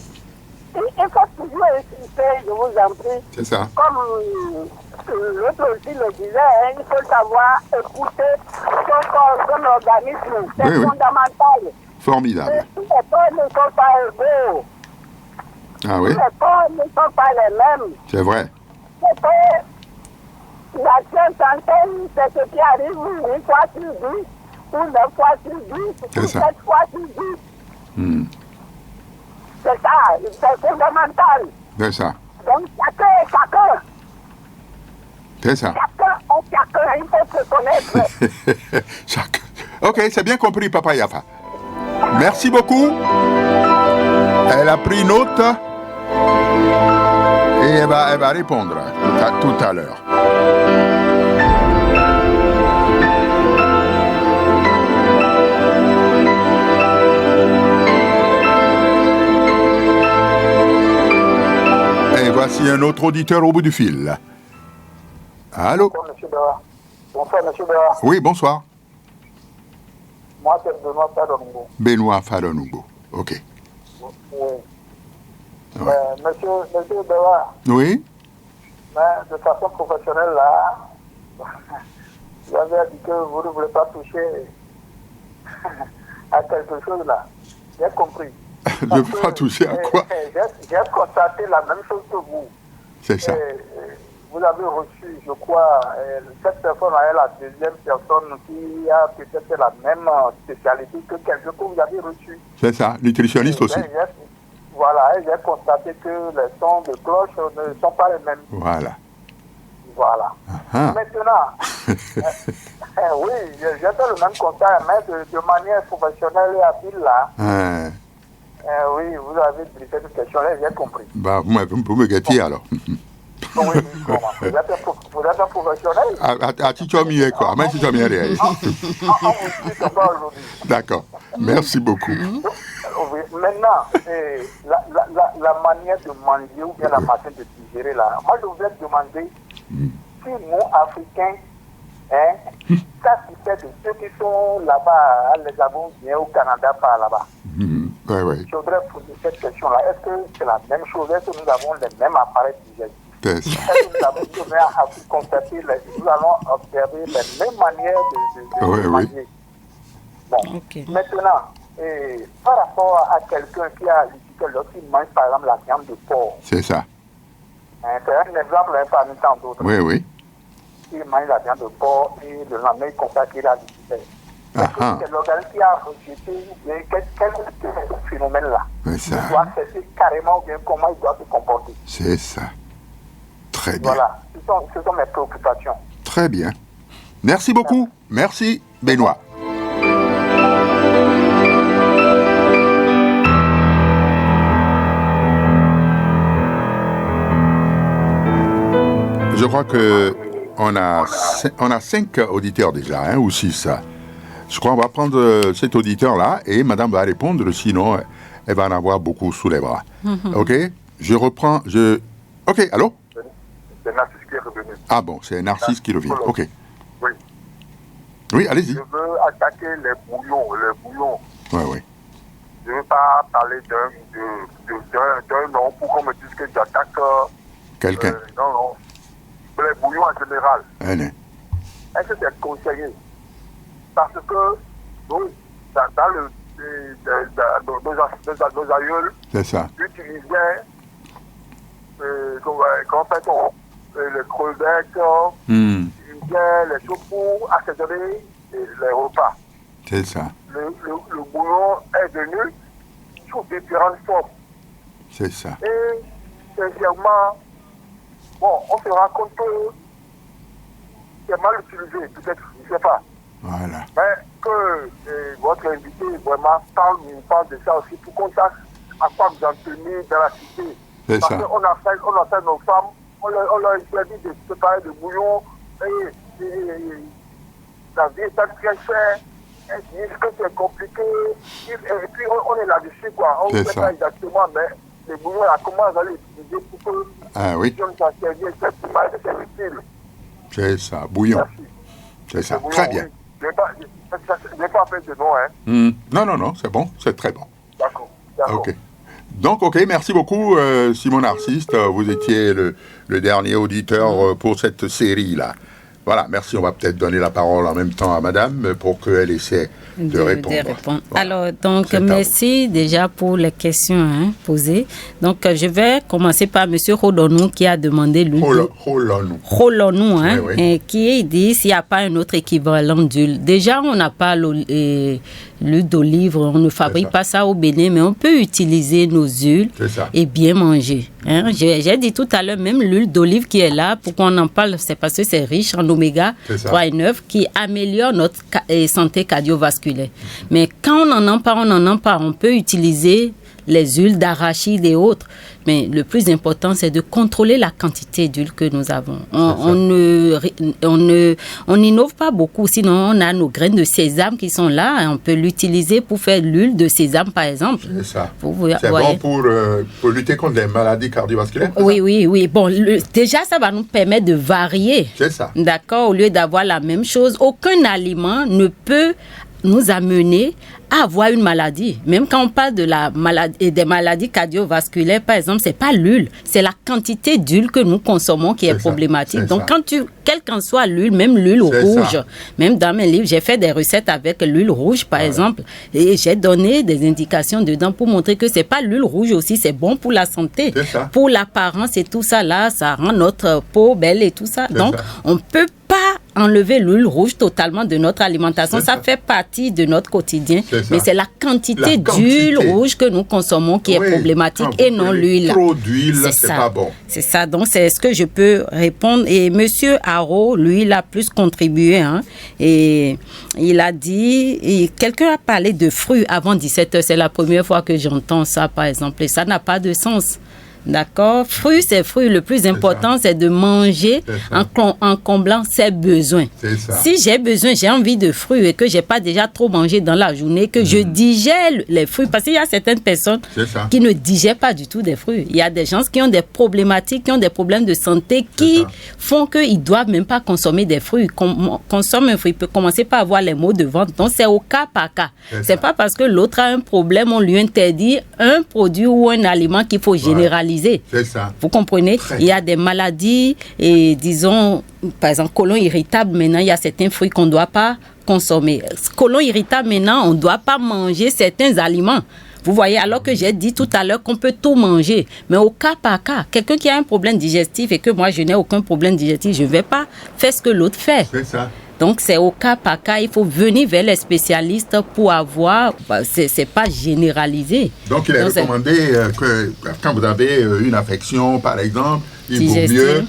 Il faut toujours insister, je vous en prie. C'est ça. Comme l'autre aussi le disait, il faut savoir écouter son corps, son organisme. C'est fondamental. Formidable. Et tous les corps ne sont pas égaux. Ah oui? Tous les corps ne sont pas les mêmes. C'est vrai. C'est que la science antenne, c'est ce qui arrive 8 fois sur 10, ou 9 fois sur 10, ou 7 fois sur 10. C'est ça, c'est fondamental. C'est ça. Donc chacun est chacun. C'est ça. Chacun est chacun. il faut se connaître. Ok, c'est bien compris, Papa Yafa. Merci beaucoup. Elle a pris note et elle va répondre tout à l'heure. Et voici un autre auditeur au bout du fil. Allô? Bonsoir, monsieur Béa. Bonsoir, monsieur Béa. Oui, bonsoir. Moi, c'est Benoît Fadonougo. Benoît Fadonougo. Ok. Oui. Ouais. Monsieur Béa, Oui? mais de façon professionnelle, là, vous avez dit que vous ne voulez pas toucher à quelque chose, là. J'ai compris. Je ne veux pas toucher à quoi? J'ai constaté la même chose que vous. C'est ça. Vous avez reçu, je crois, cette personne est la deuxième personne qui a peut-être la même spécialité que quelqu'un que vous avez reçu. C'est ça, nutritionniste aussi. Voilà, j'ai constaté que les sons de cloche ne sont pas les mêmes. Voilà. Voilà. Ah. Maintenant, oui, j'ai fait le même constat, mais de manière professionnelle et habile là. Ah. Oui, vous avez dressé cette question-là, j'ai compris. Bah, vous me gâtez alors. Oui, vous êtes un professionnel. À titre mieux, quoi. Même si tu as bien réalisé. D'accord. Merci beaucoup. Oui. Maintenant, la manière de manger ou bien la manière de digérer là, moi je voudrais demander si nous, Africains, ça qui fait de ceux qui sont là-bas, les avons bien au Canada par là-bas. Oui. Je voudrais poser cette question-là. Est-ce que c'est la même chose? Est-ce que nous avons les mêmes appareils digestifs? C'est ça. Est-ce que nous avons constaté, nous allons observer les mêmes manières de manger? Bon, maintenant, par rapport à quelqu'un qui a l'utilisé lorsqu'il mange par exemple la viande de porc. C'est ça. C'est un exemple parmi tant d'autres. Oui. Il mange la viande de porc et le lendemain il constate qu'il a l'utilisé. C'est l'organisme qui a rejeté quel est ce phénomène-là. Il doit cesser carrément bien comment il doit se comporter. C'est ça. Très bien. Voilà, ce sont mes préoccupations. Très bien. Merci beaucoup. Merci, Benoît. Je crois qu'on a 5 auditeurs déjà, ou 6. Je crois qu'on va prendre cet auditeur-là et madame va répondre, sinon elle va en avoir beaucoup sous les bras. Ok? Je reprends. Ok, allô? C'est Narcisse qui est revenu. Ah bon, c'est Narcisse qui revient. Ok. Oui. Oui, allez-y. Je veux attaquer les bouillons. Oui. Je ne veux pas parler d'un nom pour qu'on me dise que j'attaque quelqu'un. Non. Les bouillons en général. Est-ce que c'est conseillé? Parce que nous, dans nos aïeuls, utilisaient les crevettes, les choses pour assaisonner les repas. C'est ça. Le bouillon est venu sous différentes formes. C'est ça. Et sincèrement, on se rend compte que c'est mal utilisé, peut-être, je ne sais pas. Voilà. Mais que votre invité vraiment parle de ça aussi pour qu'on sache à quoi vous en tenir dans la cité. C'est Parce ça. qu'on a fait nos femmes, on leur a dit de se préparer de bouillon et la vie est très chère. Ils disent que c'est compliqué. Et puis on est là-dessus, quoi. On ne sait pas exactement, mais les bouillons, comment vous allez utiliser pour que oui. les gens s'en servent, c'est utile. C'est ça, bouillon. Merci. C'est ça, très bien. Je n'ai pas fait de nom, Non, c'est bon, c'est très bon. D'accord. Ok. Donc, merci beaucoup, Simon Narcisse. Vous étiez le dernier auditeur pour cette série-là. Voilà, merci. On va peut-être donner la parole en même temps à madame pour qu'elle essaie de répondre. Voilà. Alors, donc, merci déjà pour les questions posées. Donc, je vais commencer par M. Rolonou qui a demandé l'huile. Rolonou, qui dit s'il n'y a pas un autre équivalent d'huile. Déjà, on n'a pas l'huile d'olive, on ne fabrique pas ça au Bénin, mais on peut utiliser nos huiles et bien manger. J'ai dit tout à l'heure, même l'huile d'olive qui est là, pourquoi on en parle, c'est parce que c'est riche en oméga 3 et 9 qui améliorent notre santé cardiovasculaire. Mais quand on n'en a pas, on peut utiliser les huiles d'arachide et autres. Mais le plus important, c'est de contrôler la quantité d'huile que nous avons. On n'innove pas beaucoup, sinon on a nos graines de sésame qui sont là et on peut l'utiliser pour faire l'huile de sésame, par exemple. C'est ça. C'est bon pour lutter contre les maladies cardiovasculaires? Oui. Bon, déjà, ça va nous permettre de varier. C'est ça. D'accord? Au lieu d'avoir la même chose, aucun aliment ne peut nous amener à avoir une maladie. Même quand on parle de la maladie, des maladies cardiovasculaires, par exemple, c'est pas l'huile, c'est la quantité d'huile que nous consommons qui est problématique. Donc, quelle qu'en soit l'huile, même l'huile rouge, même dans mes livres, j'ai fait des recettes avec l'huile rouge, par exemple, et j'ai donné des indications dedans pour montrer que c'est pas l'huile rouge aussi, c'est bon pour la santé, pour l'apparence et tout ça là, ça rend notre peau belle et tout ça. Donc, on peut pas enlever l'huile rouge totalement de notre alimentation. Ça fait partie de notre quotidien. Mais c'est la quantité d'huile rouge que nous consommons qui est problématique et non l'huile. Trop d'huile, c'est pas bon. C'est ça. Donc, c'est ce que je peux répondre. Et Monsieur Haro, lui, il a plus contribué. Et il a dit... Quelqu'un a parlé de fruits avant 17h. C'est la première fois que j'entends ça, par exemple. Et ça n'a pas de sens. D'accord? Fruits, c'est fruits. Le plus important, c'est de manger en comblant ses besoins. Si j'ai besoin, j'ai envie de fruits et que j'ai pas déjà trop mangé dans la journée, que je digère les fruits. Parce qu'il y a certaines personnes qui ne digèrent pas du tout des fruits. Il y a des gens qui ont des problématiques, qui ont des problèmes de santé qui font qu'ils doivent même pas consommer des fruits. Consomme un fruit, peut commencer par avoir les maux de ventre. Donc, c'est au cas par cas. C'est pas parce que l'autre a un problème, on lui interdit un produit ou un aliment qu'il faut généraliser. C'est ça. Vous comprenez? Il y a des maladies, et disons, par exemple, côlon irritable, maintenant, il y a certains fruits qu'on ne doit pas consommer. Côlon irritable, maintenant, on ne doit pas manger certains aliments. Vous voyez, alors que j'ai dit tout à l'heure qu'on peut tout manger, mais au cas par cas, quelqu'un qui a un problème digestif et que moi, je n'ai aucun problème digestif, je ne vais pas faire ce que l'autre fait. C'est ça. Donc, c'est au cas par cas. Il faut venir vers les spécialistes pour avoir... c'est pas généralisé. Donc, il est recommandé que quand vous avez une affection, par exemple, il vaut mieux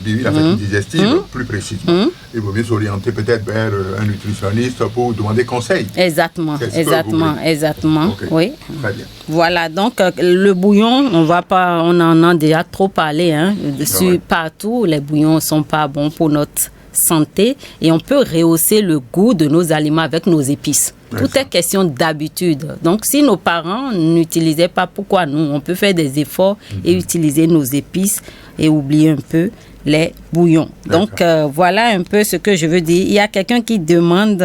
une affection digestive, plus précisément. Il vaut mieux s'orienter peut-être vers un nutritionniste pour demander conseil. Exactement. Okay. Oui. Très bien. Voilà, donc le bouillon, on en a déjà trop parlé. Partout, les bouillons ne sont pas bons pour notre santé et on peut rehausser le goût de nos aliments avec nos épices. Tout est question d'habitude. Donc, si nos parents n'utilisaient pas, pourquoi nous? On peut faire des efforts et utiliser nos épices et oublier un peu les bouillons. Donc, voilà un peu ce que je veux dire. Il y a quelqu'un qui demande...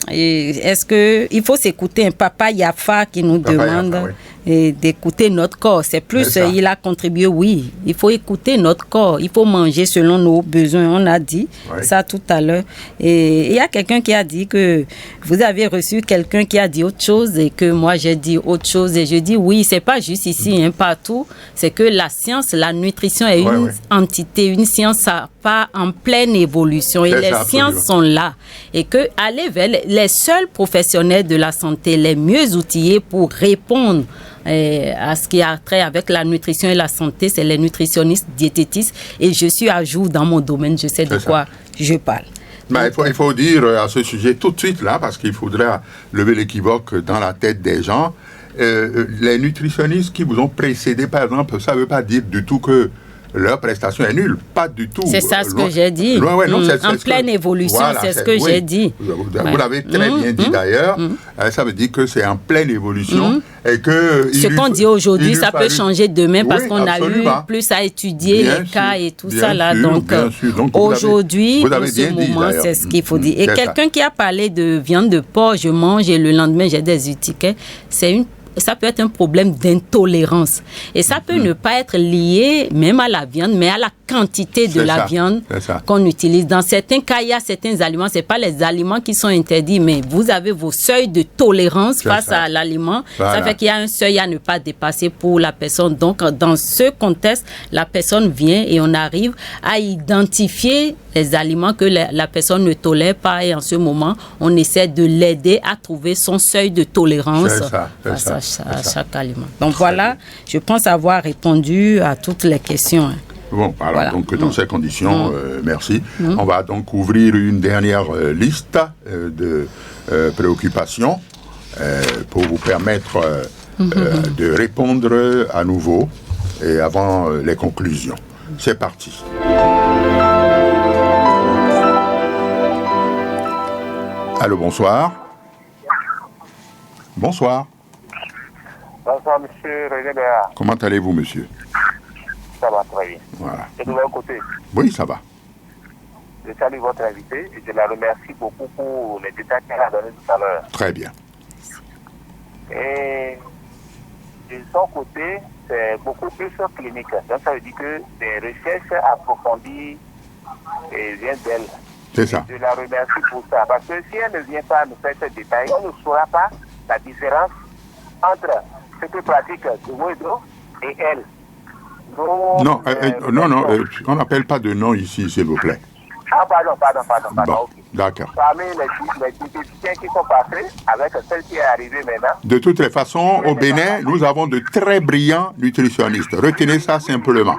est-ce qu'il faut s'écouter un Papa Yafa qui nous demande d'écouter notre corps? C'est plus, il a contribué, oui. Il faut écouter notre corps. Il faut manger selon nos besoins. On a dit ça tout à l'heure. Et il y a quelqu'un qui a dit que vous avez reçu quelqu'un qui a dit autre chose et que moi j'ai dit autre chose. Et je dis oui, c'est pas juste ici, partout. C'est que la science, la nutrition est une entité, une science pas en pleine évolution. Et les sciences sont là. Et que aller vers les seuls professionnels de la santé, les mieux outillés pour répondre à ce qui a trait avec la nutrition et la santé, c'est les nutritionnistes, diététistes. Et je suis à jour dans mon domaine, je sais de quoi je parle. Mais il faut dire à ce sujet tout de suite là, parce qu'il faudra lever l'équivoque dans la tête des gens. Les nutritionnistes qui vous ont précédé, par exemple, ça ne veut pas dire du tout que leur prestation est nulle, pas du tout. C'est ça ce que j'ai dit. En pleine évolution, c'est ce que j'ai dit. Vous l'avez très bien dit d'ailleurs. Ça veut dire que c'est en pleine évolution et que... Ce qu'on dit aujourd'hui, ça peut changer demain parce qu'on a eu plus à étudier les cas et tout ça là. Donc aujourd'hui, pour ce moment, c'est ce qu'il faut dire. Et quelqu'un qui a parlé de viande de porc, je mange et le lendemain j'ai des urticaires, ça peut être un problème d'intolérance. Et ça peut ne pas être lié même à la viande, mais à la quantité de la viande qu'on utilise. Dans certains cas, il y a certains aliments, ce n'est pas les aliments qui sont interdits, mais vous avez vos seuils de tolérance face à l'aliment. Ça fait qu'il y a un seuil à ne pas dépasser pour la personne. Donc, dans ce contexte, la personne vient et on arrive à identifier les aliments que la personne ne tolère pas. Et en ce moment, on essaie de l'aider à trouver son seuil de tolérance à chaque aliment. Donc voilà, je pense avoir répondu à toutes les questions. Bon, alors, Voilà. donc dans ces conditions, merci. On va donc ouvrir une dernière liste de préoccupations pour vous permettre de répondre à nouveau et avant les conclusions. C'est parti. Allô, bonsoir. Bonsoir. Bonsoir, monsieur René Béat. Comment allez-vous, monsieur? Ça va très bien. Voilà. Et de mon côté, Oui, ça va. je salue votre invité et je la remercie beaucoup pour les détails qu'elle a donnés tout à l'heure. Très bien. Et de son côté, c'est beaucoup plus clinique. Donc ça veut dire que des recherches approfondies viennent d'elle. C'est ça. Je la remercie pour ça. Parce que si elle ne vient pas nous faire ces détails, on ne saura pas la différence entre ce que pratique Dumoedro et elle. Donc, Non, on n'appelle pas de nom ici, s'il vous plaît. Ah, pardon. Bon, Ok. d'accord. Parmi les diététiciens qui sont passés, avec celle qui est arrivée maintenant, De toutes les façons, au Bénin, nous avons de très brillants nutritionnistes. Retenez ça simplement.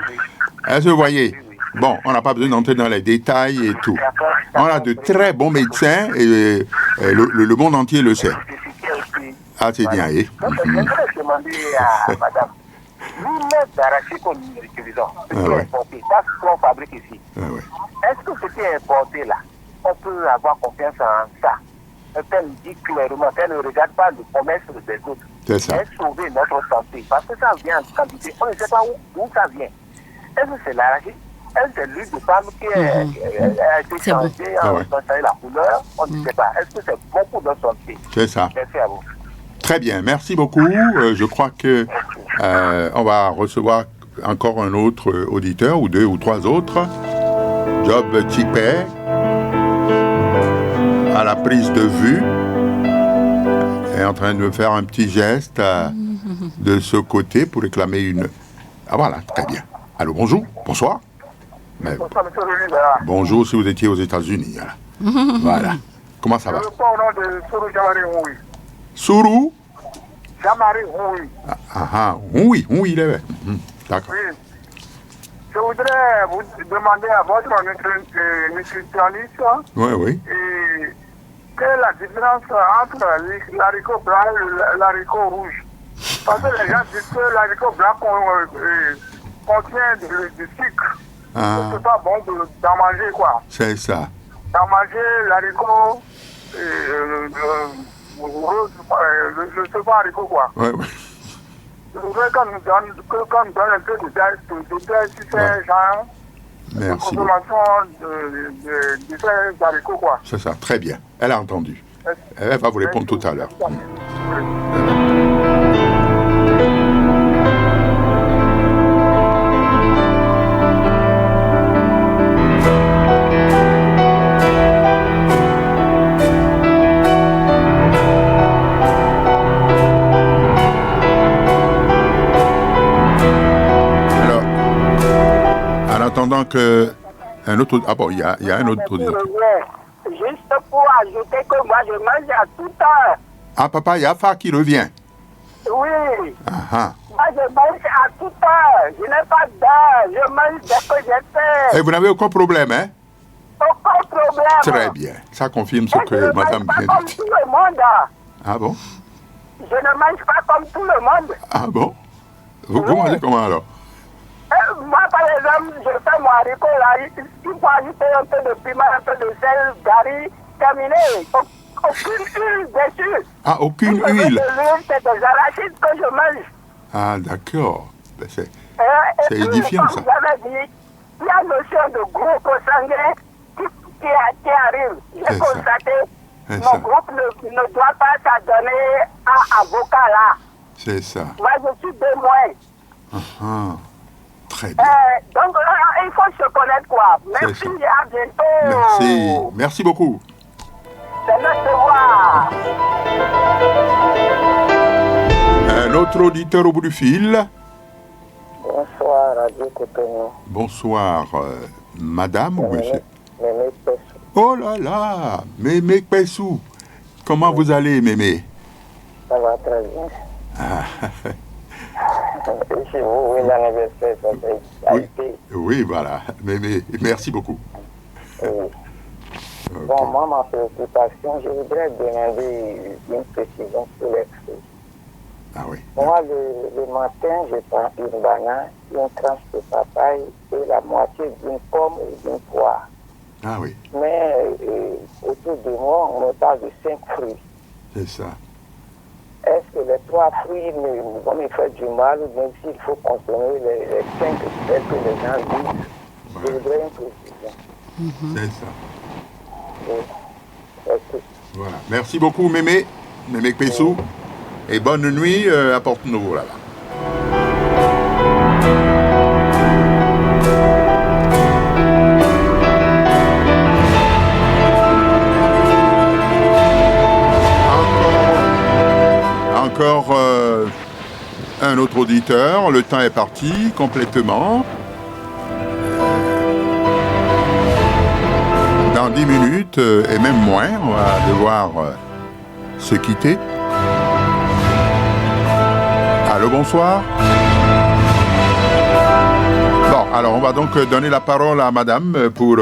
Est-ce que vous voyez? Bon, on n'a pas besoin d'entrer dans les détails et tout. On a de très bons médecins et le monde entier le sait. Ah, c'est bien, eh? donc je voudrais demander à madame, l'huile d'arachide que nous utilisons, ce qui est importé, ça ce qu'on fabrique ici. Ouais. Est-ce que ce qui est importé là, on peut avoir confiance en ça? Elle dit clairement qu'elle ne regarde pas le commerce des autres. C'est ça. Elle sauver notre santé. Parce que ça vient en quantité. On ne sait pas où ça vient. Est-ce que c'est l'arachide? Est-ce que c'est l'huile de palme qui a été changée, changé la couleur? On ne sait pas. Est-ce que c'est bon pour notre santé? C'est ça. Merci à vous. Très bien, merci beaucoup. Je crois que on va recevoir encore un autre auditeur, ou deux ou trois autres. Job Tipet, à la prise de vue, est en train de me faire un petit geste de ce côté pour réclamer une... Ah voilà, très bien. Allô, bonjour, bonsoir. Bonsoir, monsieur René. Bonjour si vous étiez aux États-Unis. Voilà. Comment ça va? Je réponds au nom de Sourou Jamari Houi. Sourou? Jamari Houi. Oui, il est. D'accord. Oui. Je voudrais vous demander à votre nutritionniste Oui. et quelle est la différence entre l'haricot blanc et l'haricot rouge. Parce que les gens disent que l'haricot blanc contient du sucre. C'est pas bon d'en manger, quoi. C'est ça. D'en manger l'haricot rose, le second haricot, quoi. Oui. Je voudrais qu'on nous donne un peu de détails sur ces gens. Merci. Consommation de ces haricots, quoi. C'est ça, très bien. Elle a entendu. Elle va vous répondre tout à l'heure. Attendant que un autre... Ah bon, il y a un autre auditeur. Juste pour ajouter que moi, je mange à toute heure. Ah, papa, il y a Fa qui revient. Oui. Moi, je mange à toute heure. Je n'ai pas d'heure. Je mange dès que j'ai fait. Et vous n'avez aucun problème, hein? Aucun problème. Très bien. Ça confirme ce que madame vient de dire. Je ne mange pas comme tout le monde. Ah bon? Je ne mange pas comme tout le monde. Ah bon? Vous mangez comment alors? Moi, par exemple, je fais mon haricot là, il faut ajouter un peu de piment, un peu de sel, gari, terminé. Aucune huile dessus. Ah, aucune huile? L'huile, c'est des arachides que je mange. Ah, d'accord. Ben, c'est édifiant, ça. Comme vous avez dit, il y a une notion de groupe sanguin qui arrive. J'ai constaté, mon groupe ne doit pas s'adonner à avocat là. C'est ça. Moi, je suis de moins. Très bien. Donc, il faut se connaître, quoi. Merci, à bientôt. Merci beaucoup. C'est notre devoir. Un autre auditeur au bout du fil. Bonsoir, Radio Cotonou. Bonsoir, madame ou monsieur? Mémé Pessou. Oh là là, Mémé Pessou. Comment vous allez, Mémé? Ça va très bien. Et chez vous, oui, l'anniversaire, ça a été. Oui, voilà. Mais merci beaucoup. Oui. Okay. Bon, moi, ma préoccupation, je voudrais demander une précision sur les fruits. Ah oui. Moi, le matin, je prends une banane, une tranche de papaye et la moitié d'une pomme ou d'une poire. Ah oui. Mais autour de moi, on me parle de 5 fruits. C'est ça. Est-ce que les 3 fruits vont me faire du mal ou bien s'il faut consommer les 5 tels que les gens disent? Je voudrais une précision. C'est ça. Oui. Voilà. Merci beaucoup, Mémé Pessou. Et bonne nuit à Porte-Nouveau, là-bas. Encore un autre auditeur. Le temps est parti complètement. Dans 10 minutes, et même moins, on va devoir se quitter. Allô, bonsoir. Bon, alors on va donc donner la parole à madame pour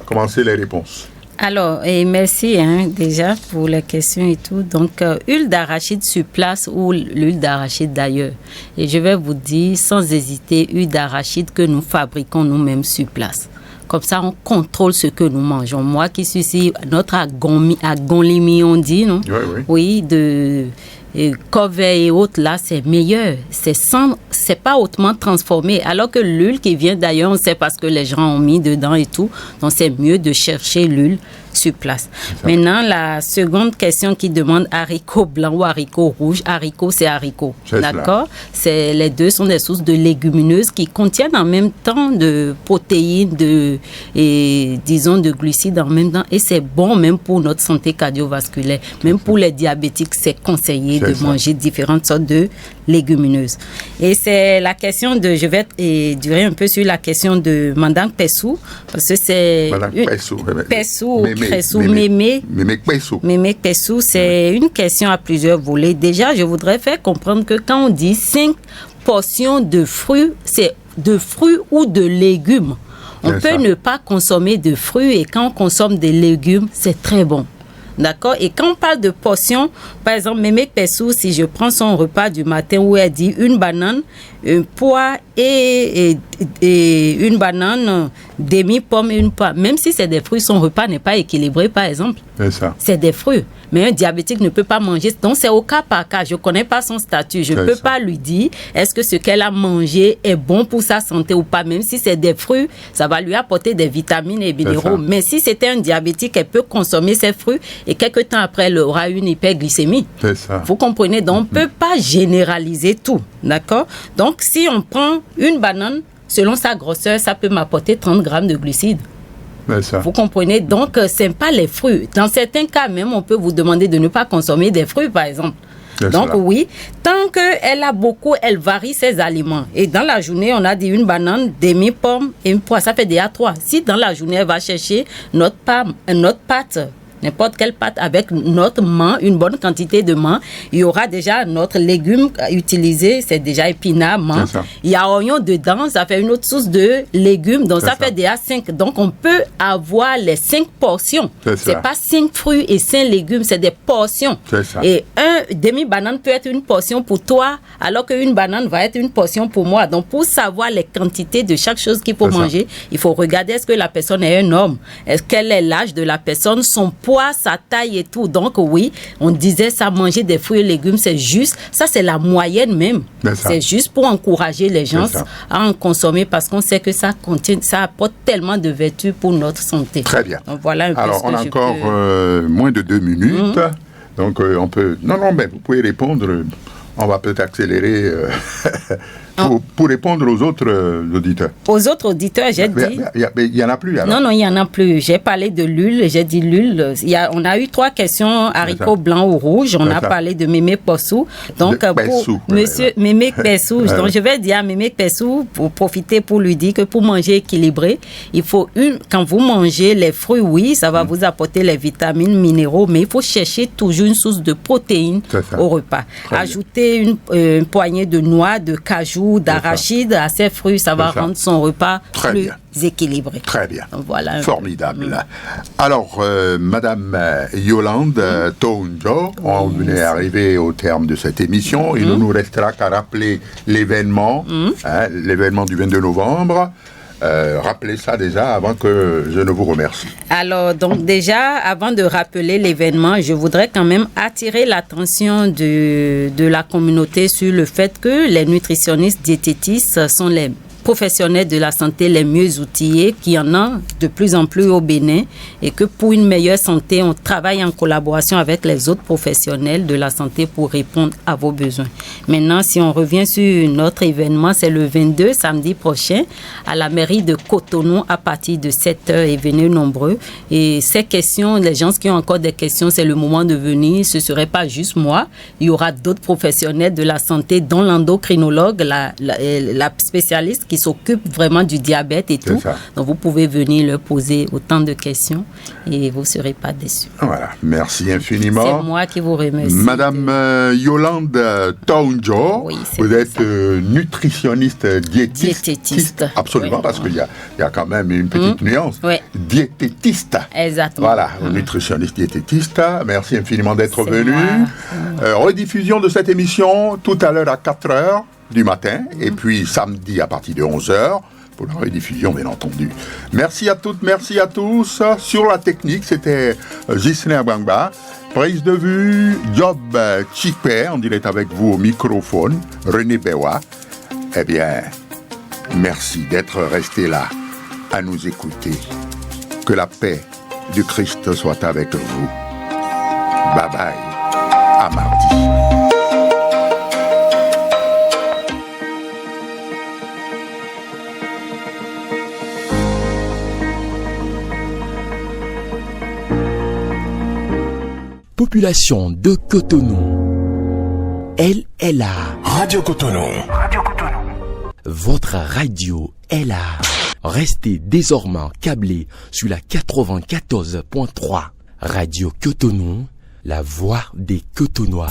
commencer les réponses. Alors, et merci déjà pour les questions et tout. Donc, huile d'arachide sur place ou l'huile d'arachide d'ailleurs. Et je vais vous dire sans hésiter, huile d'arachide que nous fabriquons nous-mêmes sur place. Comme ça, on contrôle ce que nous mangeons. Moi qui suis ici, notre agonimi, on dit, non? Oui, de Corvée et autres, là, c'est meilleur. C'est pas hautement transformé. Alors que l'huile qui vient d'ailleurs, on sait parce que les gens ont mis dedans et tout. Donc, c'est mieux de chercher l'huile sur place. Maintenant, la seconde question qui demande haricots blancs ou haricots rouges. Haricots, c'est haricots. D'accord? Les deux sont des sources de légumineuses qui contiennent en même temps de protéines, et disons de glucides en même temps. Et c'est bon même pour notre santé cardiovasculaire. Même pour les diabétiques, c'est conseillé de manger différentes sortes de légumineuses. Et c'est la question de... Je vais durer un peu sur la question de Madame Pessou. Parce que c'est... Madame Pessou. Mémé Pessou, c'est une question à plusieurs volets. Déjà, je voudrais faire comprendre que quand on dit 5 portions de fruits, c'est de fruits ou de légumes. On peut ne pas consommer de fruits et quand on consomme des légumes, c'est très bon. D'accord? Et quand on parle de portions, par exemple, Mémé Pessou, si je prends son repas du matin où elle dit une banane, un pois et une banane, demi-pomme et une poire. Même si c'est des fruits, son repas n'est pas équilibré, par exemple. C'est ça. C'est des fruits. Mais un diabétique ne peut pas manger. Donc, c'est au cas par cas. Je ne connais pas son statut. Je ne peux pas lui dire est-ce que ce qu'elle a mangé est bon pour sa santé ou pas. Même si c'est des fruits, ça va lui apporter des vitamines et minéraux. Mais si c'était un diabétique, elle peut consommer ces fruits et quelques temps après, elle aura une hyperglycémie. C'est ça. Vous comprenez? Donc, on ne peut pas généraliser tout. D'accord? Donc, si on prend une banane, selon sa grosseur, ça peut m'apporter 30 grammes de glucides. Ça. Vous comprenez? Donc, ce n'est pas les fruits. Dans certains cas, même, on peut vous demander de ne pas consommer des fruits, par exemple. Donc, oui, tant qu'elle a beaucoup, elle varie ses aliments. Et dans la journée, on a dit une banane, demi-pomme et une poire. Ça fait déjà 3. Si dans la journée, elle va chercher notre pâte, n'importe quelle pâte avec notre menthe, une bonne quantité de menthe, il y aura déjà notre légume utilisé, c'est déjà épinard, menthe. Il y a oignon dedans, ça fait une autre source de légumes, donc ça fait déjà 5. Donc on peut avoir les 5 portions. C'est pas 5 fruits et 5 légumes, c'est des portions. Et un demi-banane peut être une portion pour toi, alors qu'une banane va être une portion pour moi. Donc pour savoir les quantités de chaque chose qu'il faut manger, il faut regarder est-ce que la personne est un homme, quel est l'âge de la personne, son poids, sa taille et tout. Donc oui, on disait ça, manger des fruits et légumes, c'est juste, ça c'est la moyenne même. C'est juste pour encourager les gens à en consommer parce qu'on sait que ça contient, ça apporte tellement de vertus pour notre santé. Très bien. Donc voilà un peu. Alors on a encore moins de 2 minutes. Donc on peut... Non, mais vous pouvez répondre. On va peut-être accélérer pour répondre aux autres auditeurs. Aux autres auditeurs, j'ai dit... Il n'y en a plus, alors? Non, il n'y en a plus. J'ai parlé de l'huile, j'ai dit l'huile. On a eu 3 questions, haricots blancs ou rouges. On a parlé de Mémé Pessou. Donc, pour monsieur Mémé Pessou, donc je vais dire à Mémé Pessou, pour profiter pour lui dire que pour manger équilibré, il faut quand vous mangez les fruits, oui, ça va vous apporter les vitamines, minéraux, mais il faut chercher toujours une source de protéines au repas. Ajouter rajouter une poignée de noix, de cajou, d'arachide à ces fruits. Ça va rendre son repas plus équilibré. Très bien. Voilà. Formidable. Alors, Madame Yolande Tonjo, on venait arriver au terme de cette émission. Il ne nous restera qu'à rappeler l'événement, l'événement du 22 novembre. Rappelez ça déjà avant que je ne vous remercie. Alors, donc déjà, avant de rappeler l'événement, je voudrais quand même attirer l'attention de la communauté sur le fait que les nutritionnistes diététistes sont les professionnels de la santé les mieux outillés, qu'il y en a de plus en plus au Bénin, et que pour une meilleure santé, on travaille en collaboration avec les autres professionnels de la santé pour répondre à vos besoins. Maintenant, si on revient sur notre événement, c'est le 22, samedi prochain, à la mairie de Cotonou à partir de 7h, et venez nombreux. Et ces questions, les gens qui ont encore des questions, c'est le moment de venir. Ce ne serait pas juste moi. Il y aura d'autres professionnels de la santé, dont l'endocrinologue, la spécialiste qui s'occupe vraiment du diabète et tout. Donc, vous pouvez venir leur poser autant de questions et vous ne serez pas déçus. Voilà, merci infiniment. C'est moi qui vous remercie. Madame Yolande Tonjo, vous êtes nutritionniste diététiste. Absolument, parce qu'il y a quand même une petite nuance. Diététiste. Exactement. Voilà, nutritionniste diététiste. Merci infiniment d'être venu. Rediffusion de cette émission tout à l'heure à 4h. Du matin, et puis samedi à partir de 11h, pour la rediffusion, bien entendu. Merci à toutes, merci à tous. Sur la technique, c'était Gisner Bangba. Prise de vue, Job Chipé, on dirait avec vous au microphone, René Bewa. Eh bien, merci d'être resté là, à nous écouter. Que la paix du Christ soit avec vous. Bye bye, à mardi. Population de Cotonou, elle est là. Radio Cotonou. Votre radio est là. Restez désormais câblés sur la 94.3. Radio Cotonou, la voix des Cotonois.